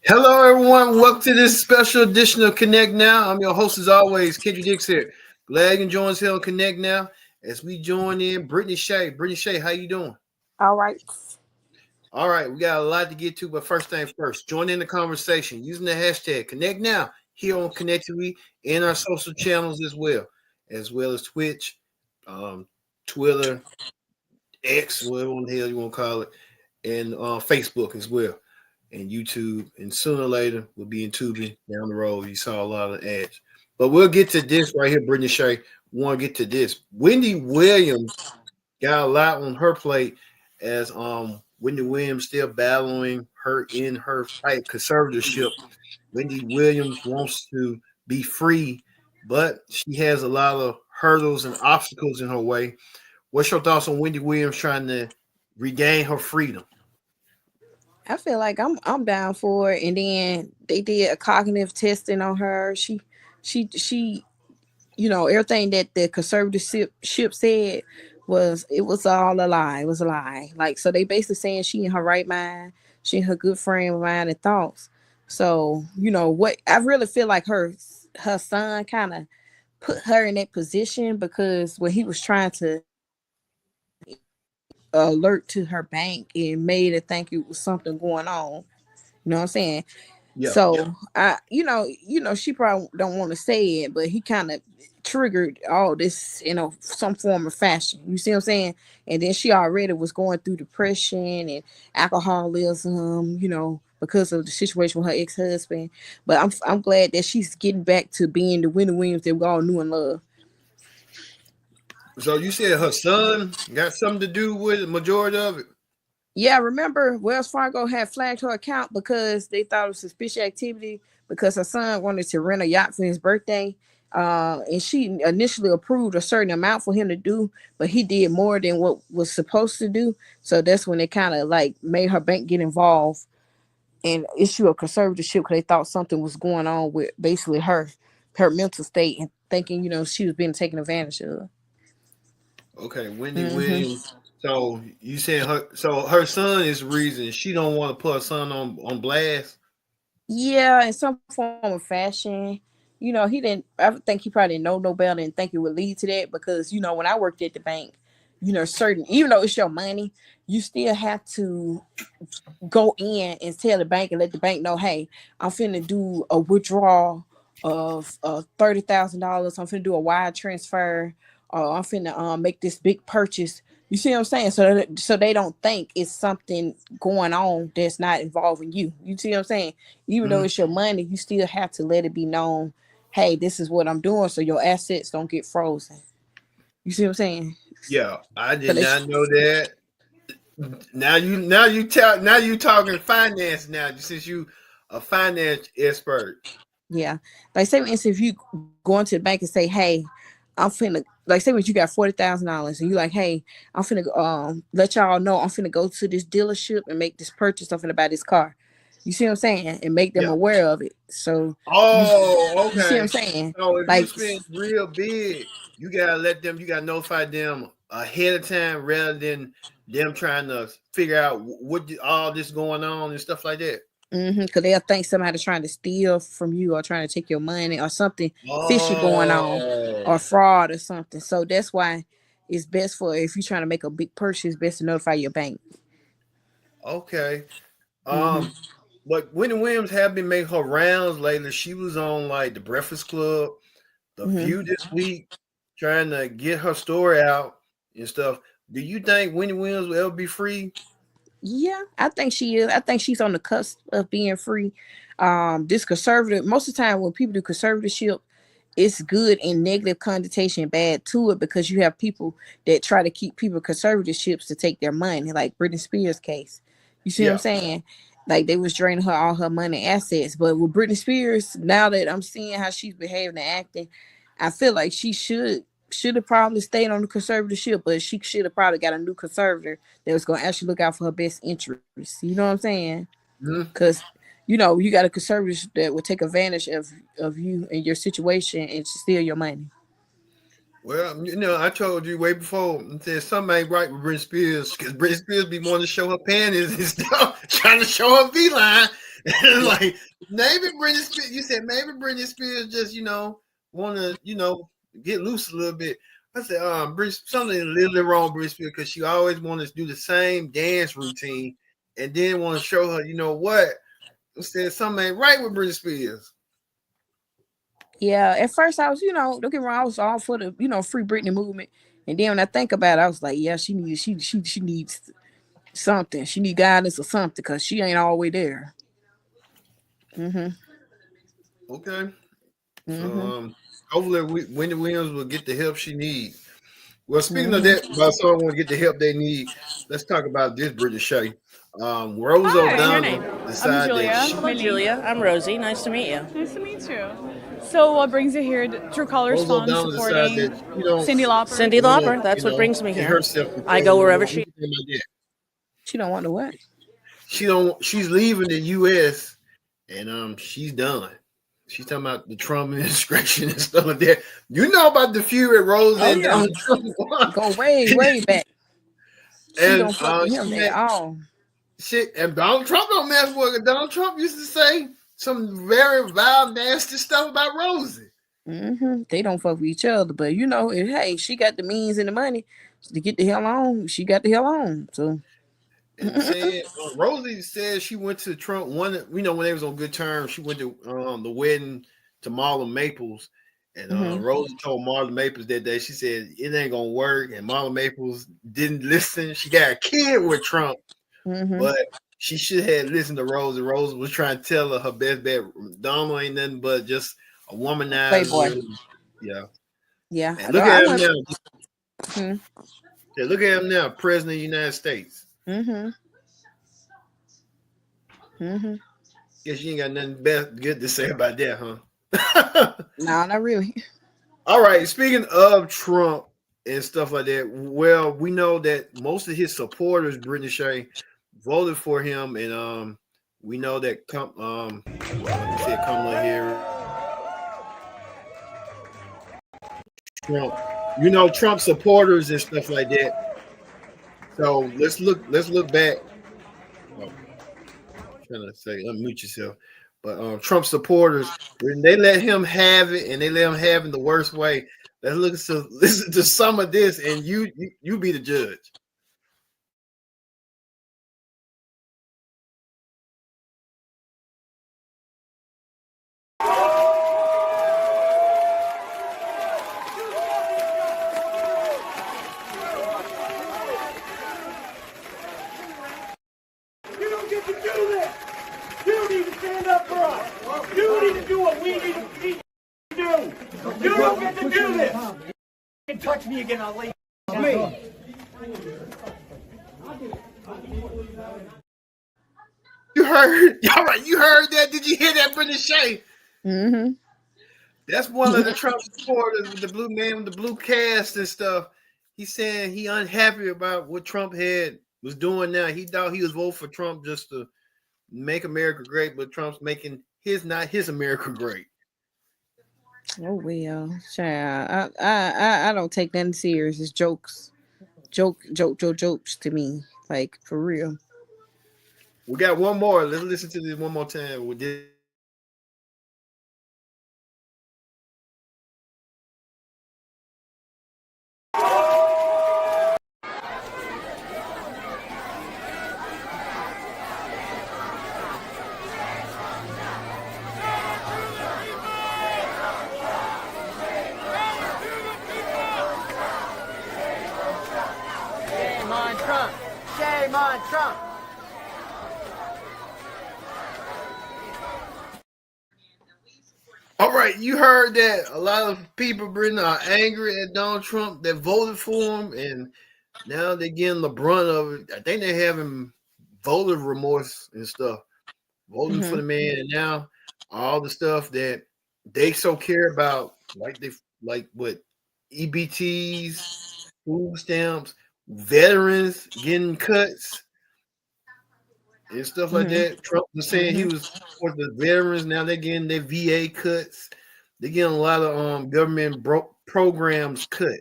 Hello, everyone. Welcome to this special edition of Connect Now. I'm your host, as always, Kendrick Dix here. Glad you can join us here on Connect Now as we join in Brittany Shea. Brittany Shea, how you doing? All right. All right, we got a lot to get to, but first thing first, join in the conversation using the hashtag Connect Now here on Connect TV and our social channels as well as Twitch, um, Twitter, X, whatever the hell you want to call it, and Facebook as well, and YouTube. And sooner or later, we'll be in Tubi down the road. You saw a lot of ads. But we'll get to this right here, Brittany Shea. We want to get to this. Wendy Williams got a lot on her plate as Wendy Williams still battling her in her fight conservatorship. Wendy Williams wants to be free, but she has a lot of hurdles and obstacles in her way. What's your thoughts on Wendy Williams trying to regain her freedom? I feel like I'm down for it. And then they did a cognitive testing on her. She everything that the conservatorship said was all a lie. It was a lie. Like, so they basically saying she in her right mind, she in her good frame of mind and thoughts. So, what I really feel like her son kind of put her in that position, because when he was trying to alert to her bank, it made her think it was something going on. You know what I'm saying? Yeah. So she probably don't want to say it, but he kind of triggered all this, some form of fashion. You see what I'm saying? And then she already was going through depression and alcoholism, because of the situation with her ex-husband. But I'm glad that she's getting back to being the Wendy Williams that we all knew and loved. So you said her son got something to do with the majority of it? Yeah, remember Wells Fargo had flagged her account because they thought it was suspicious activity because her son wanted to rent a yacht for his birthday. And she initially approved a certain amount for him to do, but he did more than what was supposed to do. So that's when they kind of like made her bank get involved and issue a conservatorship because they thought something was going on with basically her mental state, and thinking, she was being taken advantage of. Okay, Wendy Hmm. Williams. So you saying her son is the reason she don't want to put her son on blast? Yeah, in some form of fashion. He didn't. I think he probably didn't know no better and think it would lead to that, because when I worked at the bank, certain, even though it's your money, you still have to go in and tell the bank and let the bank know, hey, I'm finna do a withdrawal of $30,000. I'm finna do a wire transfer, or I'm finna make this big purchase. You see what I'm saying? So they don't think it's something going on that's not involving you. You see what I'm saying? Even though Mhm. it's your money, you still have to let it be known, hey, this is what I'm doing, so your assets don't get frozen. You see what I'm saying? Yeah, I did Cause not know that. Now you talking finance now since you a finance expert. Yeah. Like, say for instance, if you go into the bank and say, hey, I'm finna, like, say what, you got $40,000 and you like, hey, I'm finna let y'all know I'm finna go to this dealership and make this purchase. I'm finna buy this car. You see what I'm saying? And make them Yeah. aware of it. So Oh, you see what I'm okay. saying? So if you Like, spend real big, you gotta notify them ahead of time rather than them trying to figure out all this going on and stuff like that. because they'll think somebody's trying to steal from you or trying to take your money or something fishy going on, Oh, or fraud or something. So that's why it's best, for if you're trying to make a big purchase, best to notify your bank. okay. Hmm. Um, but Wendy Williams have been making her rounds lately. She was on like the Breakfast Club, The Hmm. View this week, trying to get her story out and stuff. Do you think Wendy Williams will ever be free? Yeah, I think she is. I think she's on the cusp of being free. This conservative, most of the time when people do conservatorship, it's good in negative connotation, bad to it, because you have people that try to keep people conservatorships to take their money, like Britney Spears' case. You see what I'm Yeah. saying? Like, they was draining her all her money assets. But with Britney Spears, now that I'm seeing how she's behaving and acting, I feel like she should have probably stayed on the conservatorship, but she should have probably got a new conservator that was going to actually look out for her best interests. You know what I'm saying? Mhm. Because you got a conservative that would take advantage of you and your situation and steal your money. Well, I told you way before. I said something ain't right with Britney Spears because Britney Spears be wanting to show her panties and stuff, trying to show her V line. Like maybe Britney Spears. You said maybe Britney Spears just want to get loose a little bit. I said, something a little bit wrong with Britney Spears because she always wanted to do the same dance routine and then want to show her, you know what? Instead, something ain't right with Britney Spears. Yeah, at first I was, don't get me wrong, I was all for the, free Britney movement. And then when I think about it, I was like, yeah, she needs something. She need guidance or something because she ain't all the way there. Okay. So hopefully Wendy Williams will get the help she needs. Well, speaking of that, about someone want to get the help they need, let's talk about this British Shay. Rose O'Donnell decided that I'm Julia. I'm Rosie. Nice to meet you. Nice to meet you. So, what brings you here? True Colors Rose Fund O'Donnell supporting decided that Cindy Lauper. Cindy Lauper. That's what brings me here. I go wherever she. She don't want to what? She's leaving the U.S. and she's done. She's talking about the Trump administration and stuff like that. You know about the feud at Rose and Donald Trump. Go way back. And don't fuck with him at all. Shit, and Donald Trump don't mess with it. Donald Trump used to say some very vile, nasty stuff about Rosie. They don't fuck with each other, but hey, she got the means and the money to get the hell on. She got the hell on. So. And said Rosie said she went to Trump when they was on good terms. She went to the wedding to Marla Maples, and Rosie told Marla Maples that day. She said it ain't gonna work, and Marla Maples didn't listen. She got a kid with Trump, but she should have listened to Rosie. Rosie was trying to tell her best bet. Donald ain't nothing but just a womanized playboy. Yeah. And look at him now. Yeah, look at him now, President of the United States. Guess you ain't got nothing good to say about that, huh? No, not really. All right. Speaking of Trump and stuff like that, well, we know that most of his supporters, Brittany Shea, voted for him, and we know that Kamala here. Trump, Trump supporters and stuff like that. So let's look back. I'm trying to say unmute yourself, but Trump supporters, when they let him have it and they let him have it in the worst way, let's listen to some of this, and you be the judge. Touch me again, I'll leave me. You heard that? Did you hear that, Brittany Shea? That's one of the Trump supporters with the blue man with the blue cast and stuff. He's saying he unhappy about what Trump was doing now. He thought he was voting for Trump just to make America great, but Trump's making not his America great. Oh well, child. I don't take nothing serious. It's jokes to me. Like for real. We got one more. Let's listen to this one more time. We did. Shame on Trump. All right, you heard that a lot of people, Britain, are angry at Donald Trump that voted for him, and now they're getting the brunt of it. I think they're having voter remorse and stuff, voting for the man, and now all the stuff that they so care about, like what EBTs, food stamps, veterans getting cuts and stuff like that. Trump was saying he was for the veterans. Now they're getting their VA cuts. They're getting a lot of government programs cut.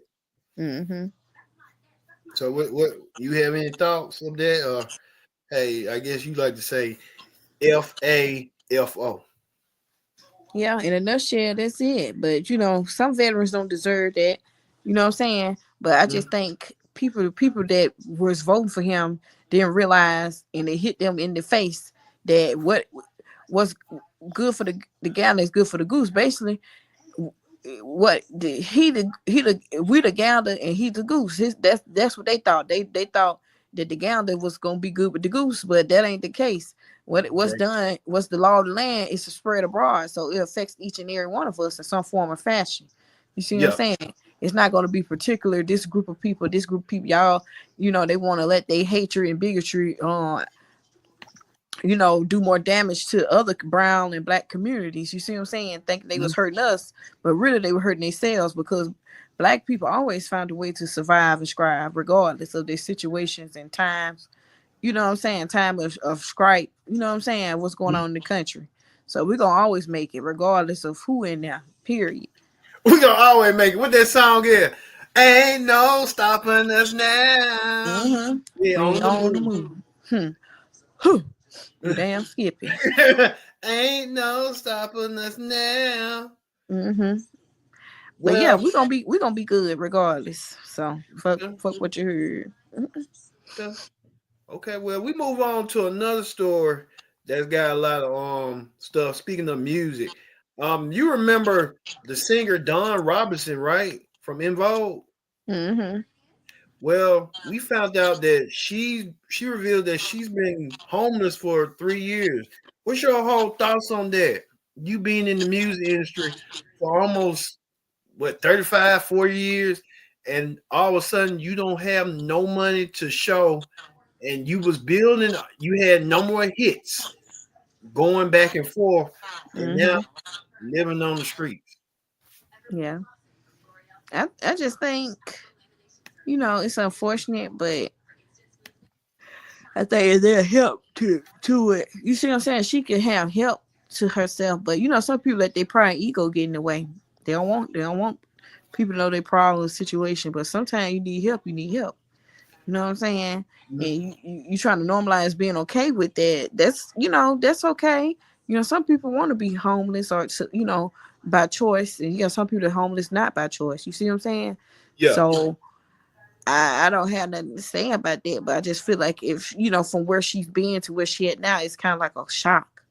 So what you have any thoughts of that? Hey, I guess you like to say FAFO. Yeah, in a nutshell, that's it. But you know, some veterans don't deserve that. You know what I'm saying? But I just think people that was voting for him didn't realize, and it hit them in the face that what was good for the gander is good for the goose. Basically, we the gander and he the goose. That's what they thought. They thought that the gander was gonna be good with the goose, but that ain't the case. What's done, what's the law of the land is to spread abroad, so it affects each and every one of us in some form or fashion. You see what I'm saying? It's not going to be particular. This group of people, y'all, you know, they want to let their hatred and bigotry you know, do more damage to other brown and black communities. You see what I'm saying? Thinking they was hurting us, but really they were hurting themselves, because black people always found a way to survive and strive regardless of their situations and times. You know what I'm saying? Time of strife. You know what I'm saying? What's going on in the country. So we're going to always make it regardless of who in there, period. We're going to always make it. What that song is? Ain't no stopping us now. Yeah, on the move. You damn skippy. Ain't no stopping us now. But yeah, we're gonna be good regardless. So fuck what you heard. Okay, well, we move on to another story that's got a lot of stuff. Speaking of music, you remember the singer Dawn Robinson, right? From En Vogue. Well, we found out that she revealed that she's been homeless for 3 years. What's your whole thoughts on that? You being in the music industry for almost 35, 40 years, and all of a sudden you don't have no money to show, and you was building, you had no more hits going back and forth, and now living on the streets. Yeah. I just think, you know, it's unfortunate, but I think there's help to it. You see what I'm saying? She can have help to herself, but you know, some people let their pride and ego get in the way. They don't want people to know their problem situation, but sometimes you need help. You know what I'm saying? And you trying to normalize being okay with that. That's, you know, that's okay. You know, some people want to be homeless, or, you know, by choice, and you got some people that are homeless not by choice. You see what I'm saying? Yeah. So I don't have nothing to say about that, but I just feel like, if, you know, from where she's been to where she at now, it's kind of like a shock,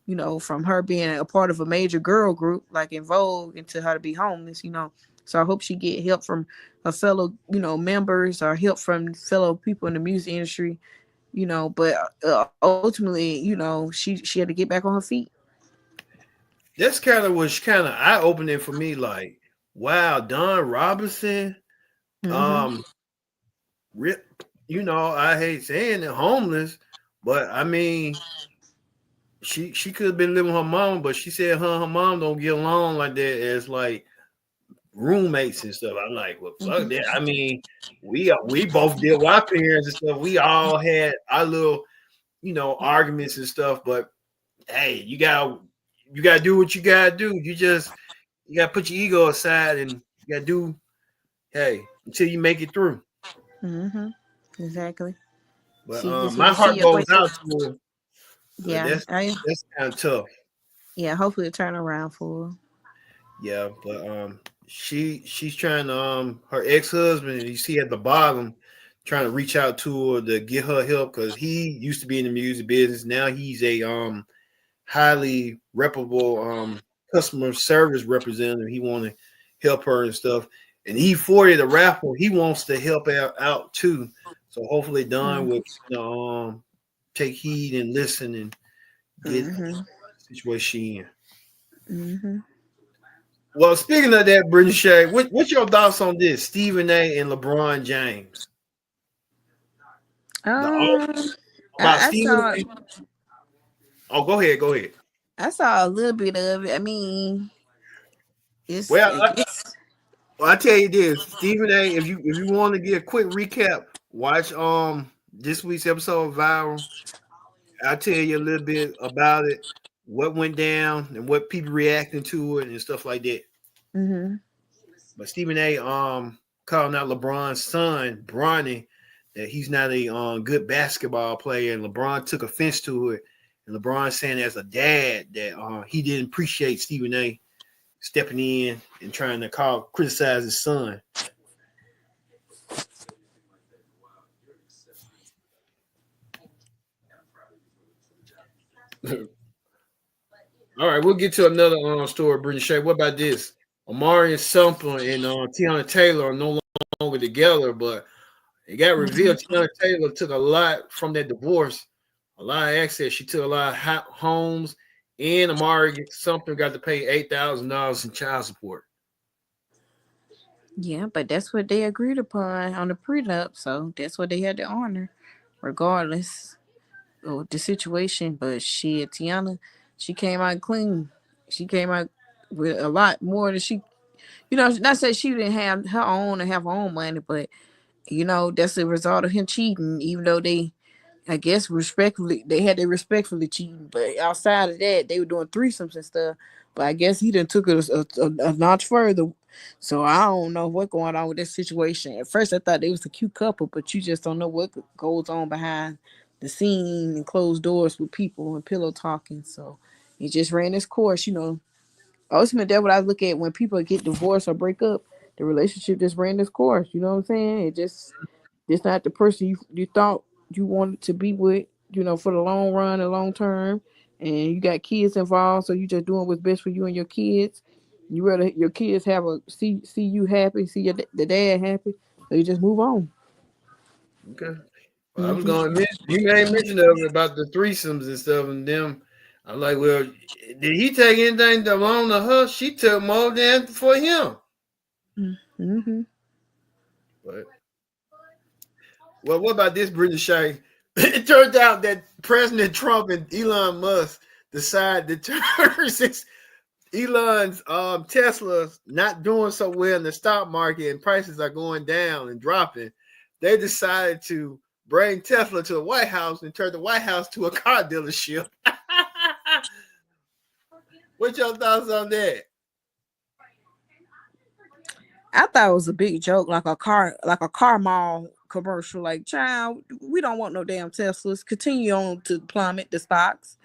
you know, from her being a part of a major girl group like En Vogue into her to be homeless, you know. So I hope she get help from her fellow, you know, members, or help from fellow people in the music industry, you know. But ultimately, you know, she had to get back on her feet. That's kind of eye-opening for me. Like, wow, Dawn Robinson. You know, I hate saying it, homeless, but I mean, she could have been living with her mom, but she said her mom don't get along like that as like roommates and stuff. I'm like, well, fuck that. I mean, we both deal with our parents and stuff. We all had our little, you know, arguments and stuff. But hey, you gotta do what you gotta do. You gotta put your ego aside, and you gotta do, hey, until you make it through. Exactly. But my heart goes out to her. Yeah, that's kind of tough. Yeah, hopefully it turn around for her. Yeah, but she's trying to her ex-husband, you see at the bottom, trying to reach out to her to get her help, because he used to be in the music business. Now he's a highly reputable customer service representative. He want to help her and stuff. And E40, the rapper, he wants to help out too. So hopefully Dawn will, you know, take heed and listen and get the situation she in. Well, speaking of that, Brittany Shay, what's your thoughts on this? Stephen A. and LeBron James. Go ahead. I saw a little bit of it. I mean, I tell you this, Stephen A. If you want to get a quick recap, watch this week's episode of Viral. I'll tell you a little bit about it, what went down, and what people reacting to it and stuff like that. But Stephen A. calling out LeBron's son, Bronny, that he's not a good basketball player, and LeBron took offense to it And LeBron saying as a dad that he didn't appreciate Stephen A. stepping in and trying to criticize his son. All right, we'll get to another story, Brittany Shea. What about this? Amari Sumter and Tiana Taylor are no longer together, but it got revealed Tiana Taylor took a lot from that divorce, a lot of access. She took a lot of homes, and Amari Sumter got to pay $8,000 in child support. Yeah, but that's what they agreed upon on the prenup, so that's what they had to honor, regardless of the situation. But Tiana, she came out clean. She came out with a lot more than she, not say she didn't have her own money, but that's a result of him cheating. Even though they, I guess, they had to respectfully cheating, but outside of that, they were doing threesomes and stuff. But I guess he done took it a notch further. So I don't know what's going on with this situation. At first, I thought they was a cute couple, but you just don't know what goes on behind the scene and closed doors with people and pillow talking. So he just ran his course, Ultimately, that's what I look at when people get divorced or break up. The relationship just ran its course. You know what I'm saying? It's not the person you thought you wanted to be with, for the long run and long term. And you got kids involved, so you just doing what's best for you and your kids. You rather your kids see you happy, see the dad happy, so you just move on. Okay. Well, I was going to mention, you made mention of it about the threesomes and stuff, and them. I'm like, well, did he take anything to belong to her? She took more than for him. Mm-hmm. But, well, what about this, Brittany Shea? It turned out that President Trump and Elon Musk decided to turn Elon's Tesla's not doing so well in the stock market and prices are going down and dropping. They decided to bring Tesla to the White House and turn the White House to a car dealership. What's your thoughts on that? I thought it was a big joke, like a car mall commercial. Like, child, we don't want no damn Teslas. Continue on to plummet the stocks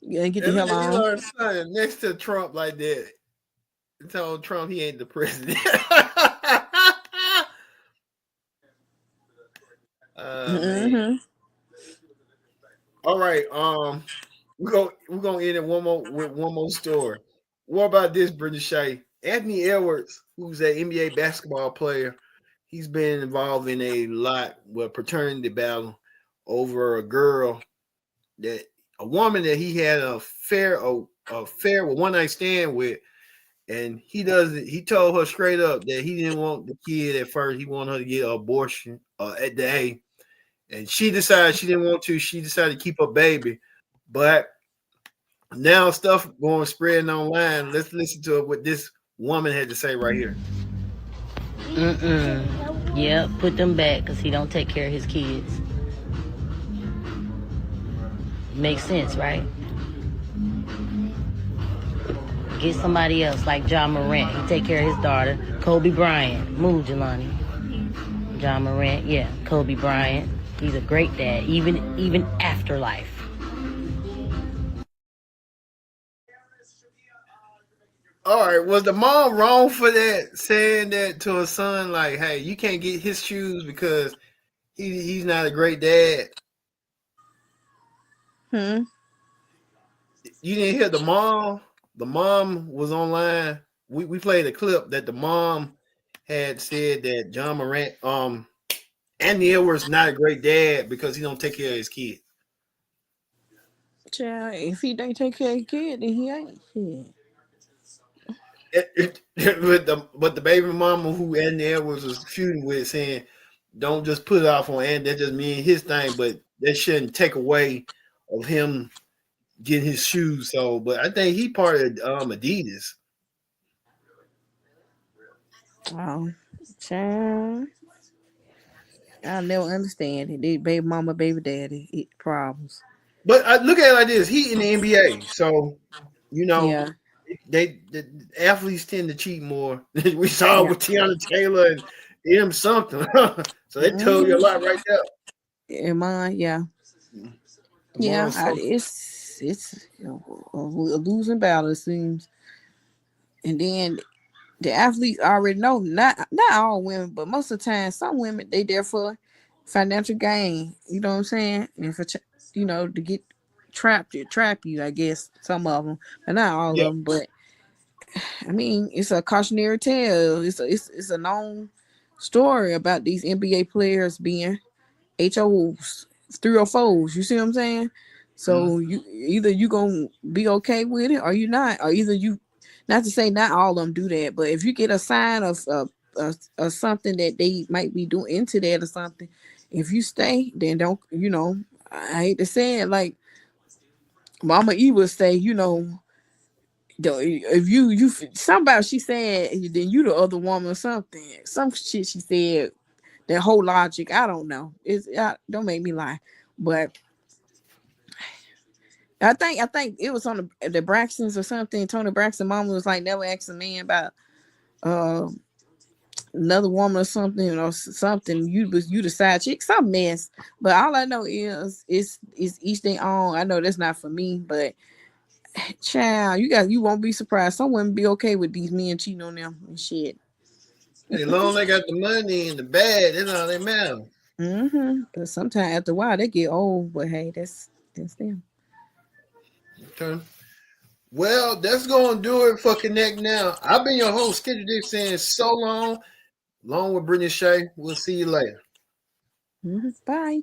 and get the hell on. Elon's son next to Trump like that. Told Trump he ain't the president. All right. We're gonna end it with one more story. What about this, Brittany Shea? Anthony Edwards, who's an NBA basketball player, he's been involved in a lot with paternity battle over a woman that he had a fair with one night stand with, and he told her straight up that he didn't want the kid at first. He wanted her to get an abortion at the A. And she decided she didn't want to. She decided to keep her baby. But now stuff going spreading online. Let's listen to what this woman had to say right here. Yeah, put them back because he don't take care of his kids. Makes sense, right? Get somebody else like John Morant. He take care of his daughter. Kobe Bryant. Move, Jelani. John Morant, yeah. Kobe Bryant. He's a great dad, even after life. All right, was the mom wrong for that, saying that to her son, like, hey, you can't get his shoes because he's not a great dad? You didn't hear the mom? The mom was online. We played a clip that the mom had said that John Morant, Anthony Edwards not a great dad because he don't take care of his kid. Child, if he don't take care of his kid, then he ain't shit. But the baby mama who Anthony Edwards was feuding with saying, don't just put it off on Anthony. That just means his thing, but that shouldn't take away of him getting his shoes. So, but I think he part of Adidas. Oh, child. I'll never understand it. They baby mama, baby daddy problems. But I look at it like this: he in the NBA, so yeah. The athletes tend to cheat more. We saw with Tiana Taylor and him something. So they told you a lot right there. In mine, yeah. Yeah, it's it's a losing battle, it seems. And then the athletes already know, not all women, but most of the time, some women they there for financial gain. You know what I'm saying? And for to get trap you, I guess some of them, but not all of them. But I mean, it's a cautionary tale. It's a known story about these NBA players being HOs, 304s. You see what I'm saying? So you either gonna be okay with it or you not, or either you, not to say not all of them do that, but if you get a sign of something that they might be doing into that or something, if you stay, then don't. I hate to say it, like Mama E would say, if you somebody she said, then you the other woman or something. Some shit she said. That whole logic, I don't know. Don't make me lie, but I think it was on the Braxtons or something. Tony Braxton mama was like, never ask a man about another woman or something or something. You the side chick, some mess. But all I know is each their own. I know that's not for me, but child, you won't be surprised. Some women be okay with these men cheating on them and shit. As long as they got the money and the bag, that's all that matters. But sometimes after a while they get old. But hey, that's them. Okay. Well, that's gonna do it for Connect Now. I've been your host, Kendrick Dixon, so long. Along with Brittany Shea. We'll see you later. Bye.